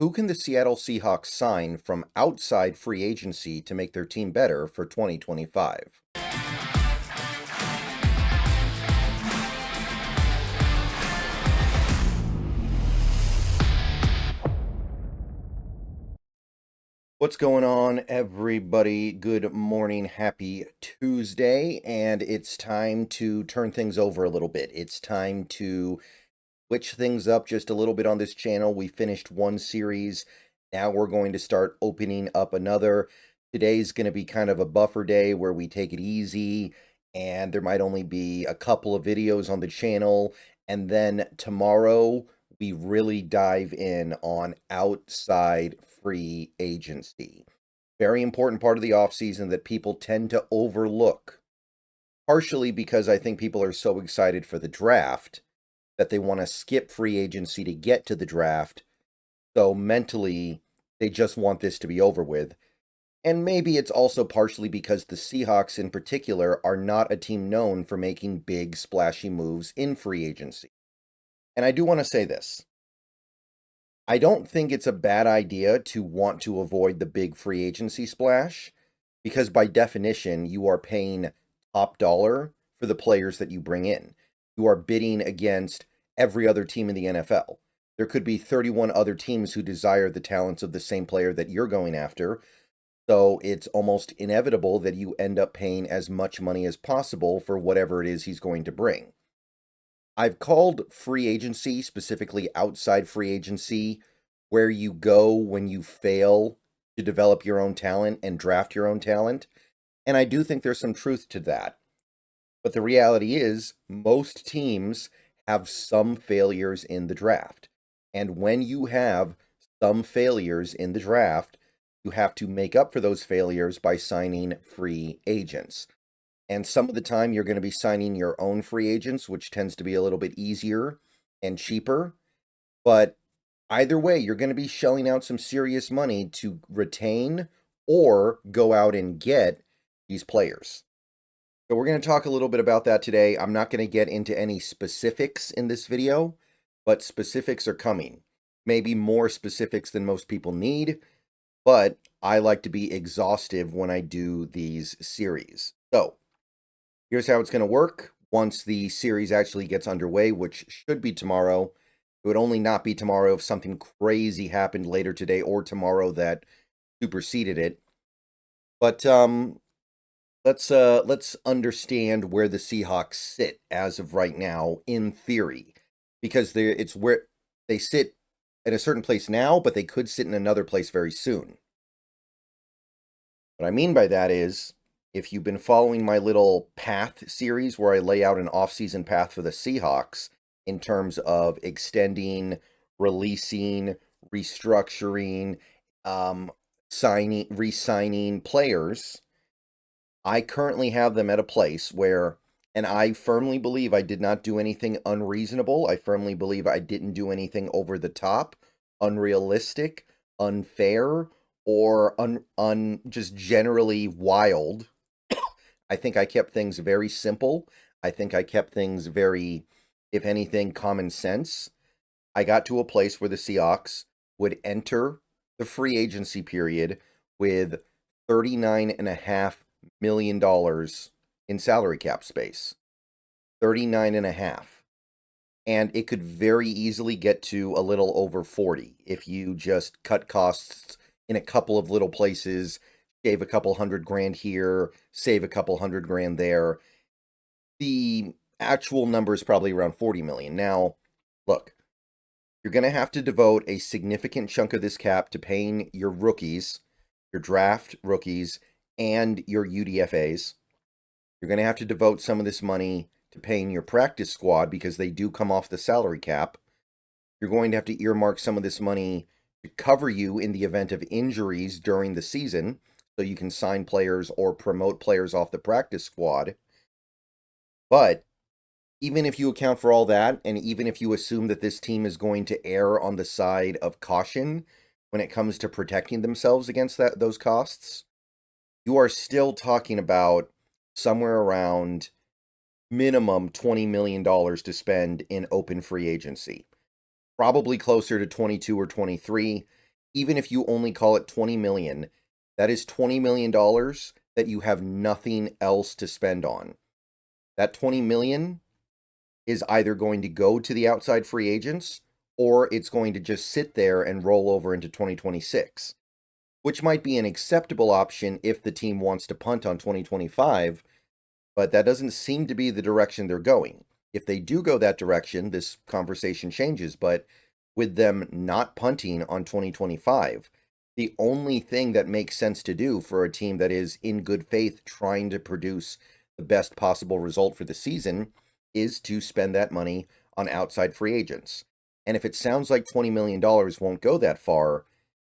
Who can the Seattle Seahawks sign from outside free agency to make their team better for 2025? What's going on, everybody? Good morning. Happy Tuesday. And it's time to turn things over a little bit. It's time to switch things up just a little bit on this channel. We finished one series. Now we're going to start opening up another. Today's going to be kind of a buffer day where we take it easy, and there might only be a couple of videos on the channel. And then tomorrow, we really dive in on outside free agency. Very important part of the offseason that people tend to overlook, partially because I think people are so excited for the draft that they want to skip free agency to get to the draft. So mentally, they just want this to be over with. And maybe it's also partially because the Seahawks in particular are not a team known for making big, splashy moves in free agency. And I do want to say this. I don't think it's a bad idea to want to avoid the big free agency splash, because by definition, you are paying top dollar for the players that you bring in. You are bidding against every other team in the NFL. There could be 31 other teams who desire the talents of the same player that you're going after. So it's almost inevitable that you end up paying as much money as possible for whatever it is he's going to bring. I've called free agency, specifically outside free agency, where you go when you fail to develop your own talent and draft your own talent. And I do think there's some truth to that. But the reality is, most teams have some failures in the draft. And when you have some failures in the draft, you have to make up for those failures by signing free agents. And some of the time you're going to be signing your own free agents, which tends to be a little bit easier and cheaper. But either way, you're going to be shelling out some serious money to retain or go out and get these players. So we're going to talk a little bit about that today. I'm not going to get into any specifics in this video, but specifics are coming. Maybe more specifics than most people need, but I like to be exhaustive when I do these series. So here's how it's going to work. Once the series actually gets underway, which should be tomorrow, it would only not be tomorrow if something crazy happened later today or tomorrow that superseded it. But let's understand where the Seahawks sit as of right now in theory, because it's where they sit at a certain place now, but they could sit in another place very soon. What I mean by that is, if you've been following my little path series where I lay out an off-season path for the Seahawks in terms of extending, releasing, restructuring, re-signing players, I currently have them at a place where, and I firmly believe I did not do anything unreasonable. I firmly believe I didn't do anything over the top, unrealistic, unfair, or just generally wild. I think I kept things very simple. I think I kept things very, if anything, common sense. I got to a place where the Seahawks would enter the free agency period with $39.5 million in salary cap space. 39.5. And it could very easily get to a little over 40 if you just cut costs in a couple of little places, shave a couple $100,000 here, save a couple $100,000 there. The actual number is probably around 40 million. Now, look, you're going to have to devote a significant chunk of this cap to paying your rookies, your draft rookies, and your UDFAs. You're going to have to devote some of this money to paying your practice squad because they do come off the salary cap. You're going to have to earmark some of this money to cover you in the event of injuries during the season, so you can sign players or promote players off the practice squad. But even if you account for all that, and even if you assume that this team is going to err on the side of caution when it comes to protecting themselves against those costs, you are still talking about somewhere around minimum $20 million to spend in open free agency. Probably closer to 22 or 23. even if you only call it 20 million, that is $20 million that you have nothing else to spend on. That 20 million is either going to go to the outside free agents or it's going to just sit there and roll over into 2026, which might be an acceptable option if the team wants to punt on 2025, but that doesn't seem to be the direction they're going. If they do go that direction, this conversation changes, but with them not punting on 2025, the only thing that makes sense to do for a team that is in good faith trying to produce the best possible result for the season is to spend that money on outside free agents. And if it sounds like $20 million won't go that far,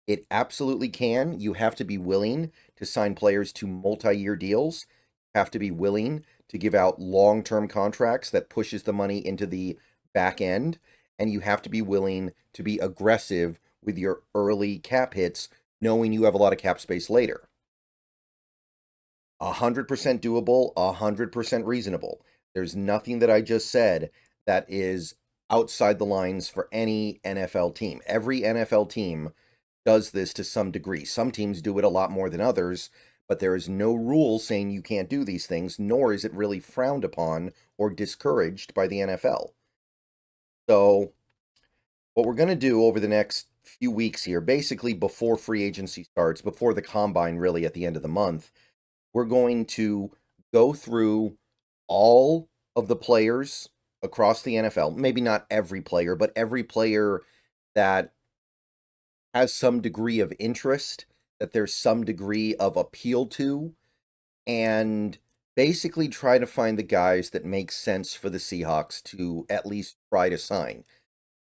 it absolutely can. You have to be willing to sign players to multi-year deals. You have to be willing to give out long-term contracts that pushes the money into the back end. And you have to be willing to be aggressive with your early cap hits, knowing you have a lot of cap space later. 100% doable, 100% reasonable. There's nothing that I just said that is outside the lines for any NFL team. Every NFL team does this to some degree. Some teams do it a lot more than others, but there is no rule saying you can't do these things, nor is it really frowned upon or discouraged by the NFL. So what we're going to do over the next few weeks here, basically before free agency starts, before the combine really at the end of the month, we're going to go through all of the players across the NFL. Maybe not every player, but every player that has some degree of interest, that there's some degree of appeal to, and basically try to find the guys that make sense for the Seahawks to at least try to sign.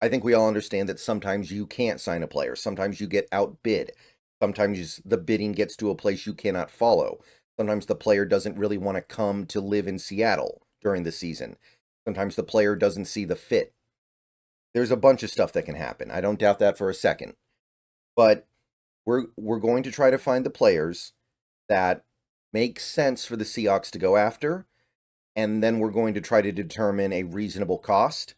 I think we all understand that sometimes you can't sign a player. Sometimes you get outbid. Sometimes the bidding gets to a place you cannot follow. Sometimes the player doesn't really want to come to live in Seattle during the season. Sometimes the player doesn't see the fit. There's a bunch of stuff that can happen. I don't doubt that for a second. But we're going to try to find the players that make sense for the Seahawks to go after, and then we're going to try to determine a reasonable cost.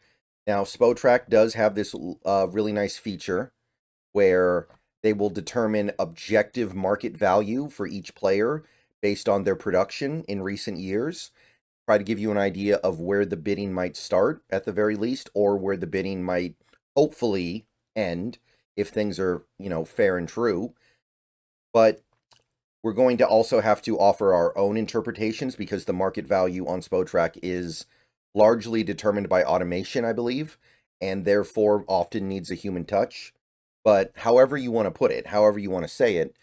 Now, Spotrac does have this really nice feature where they will determine objective market value for each player based on their production in recent years. Try to give you an idea of where the bidding might start at the very least, or where the bidding might hopefully end if things are, fair and true. But we're going to also have to offer our own interpretations because the market value on Spotrac is largely determined by automation, I believe, and therefore often needs a human touch. But however you want to put it, however you want to say it,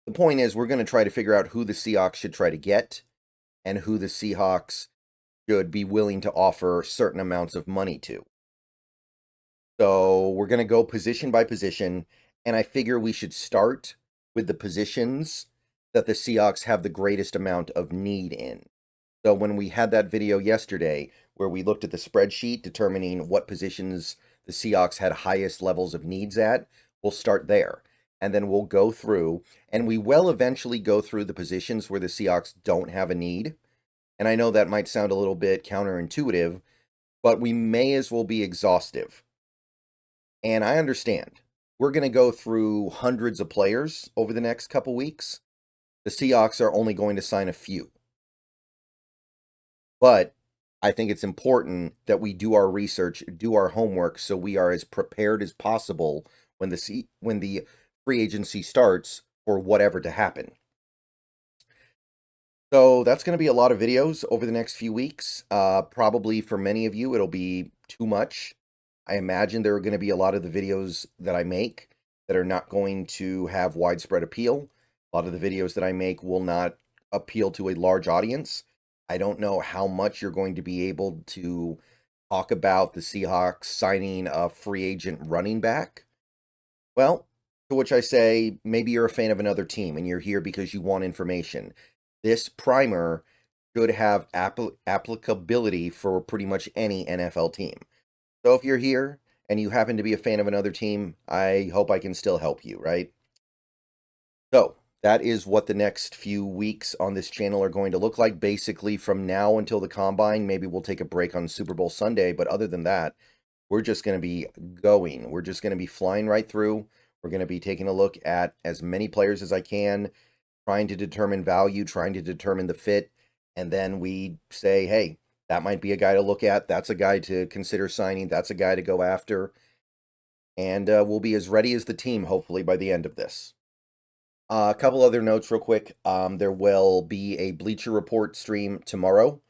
the point is we're going to try to figure out who the Seahawks should try to get and who the Seahawks should be willing to offer certain amounts of money to. So we're going to go position by position, and I figure we should start with the positions that the Seahawks have the greatest amount of need in. So when we had that video yesterday where we looked at the spreadsheet determining what positions the Seahawks had highest levels of needs at, we'll start there. And then we'll go through, and we will eventually go through the positions where the Seahawks don't have a need. And I know that might sound a little bit counterintuitive, but we may as well be exhaustive. And I understand. We're going to go through hundreds of players over the next couple weeks. The Seahawks are only going to sign a few. But I think it's important that we do our research, do our homework, so we are as prepared as possible when the free agency starts for whatever to happen. So that's going to be a lot of videos over the next few weeks. Probably for many of you, it'll be too much. I imagine there are going to be a lot of the videos that I make that are not going to have widespread appeal. A lot of the videos that I make will not appeal to a large audience. I don't know how much you're going to be able to talk about the Seahawks signing a free agent running back. Well, to which I say, maybe you're a fan of another team and you're here because you want information. This primer should have applicability for pretty much any NFL team. So if you're here and you happen to be a fan of another team, I hope I can still help you, right? So that is what the next few weeks on this channel are going to look like. Basically, from now until the combine, maybe we'll take a break on Super Bowl Sunday. But other than that, we're just going to be going. We're just going to be flying right through. We're going to be taking a look at as many players as I can, trying to determine value, trying to determine the fit, and then we say, hey, that might be a guy to look at. That's a guy to consider signing. That's a guy to go after. And we'll be as ready as the team, hopefully, by the end of this. A couple other notes real quick. There will be a Bleacher Report stream tomorrow.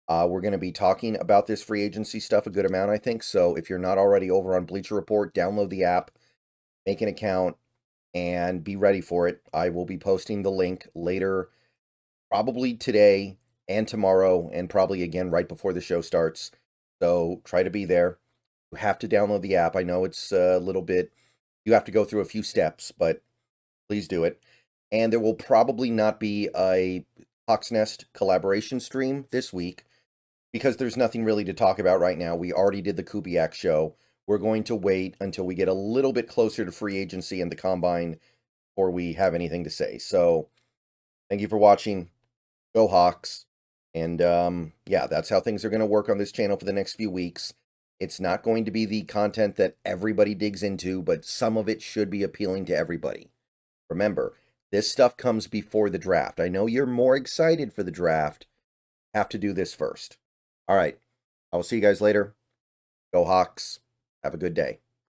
We're going to be talking about this free agency stuff a good amount, I think. So if you're not already over on Bleacher Report, download the app, make an account, and be ready for it. I will be posting the link later, probably today and tomorrow, and probably again right before the show starts. So try to be there. You have to download the app. I know it's a little bit, you have to go through a few steps, but please do it. And there will probably not be a Hawk's Nest collaboration stream this week because there's nothing really to talk about right now. We already did the Kubiak show. We're going to wait until we get a little bit closer to free agency and the combine before we have anything to say. So thank you for watching. Go Hawks. And yeah, that's how things are going to work on this channel for the next few weeks. It's not going to be the content that everybody digs into, but some of it should be appealing to everybody. Remember, this stuff comes before the draft. I know you're more excited for the draft. Have to do this first. All right. I will see you guys later. Go Hawks. Have a good day.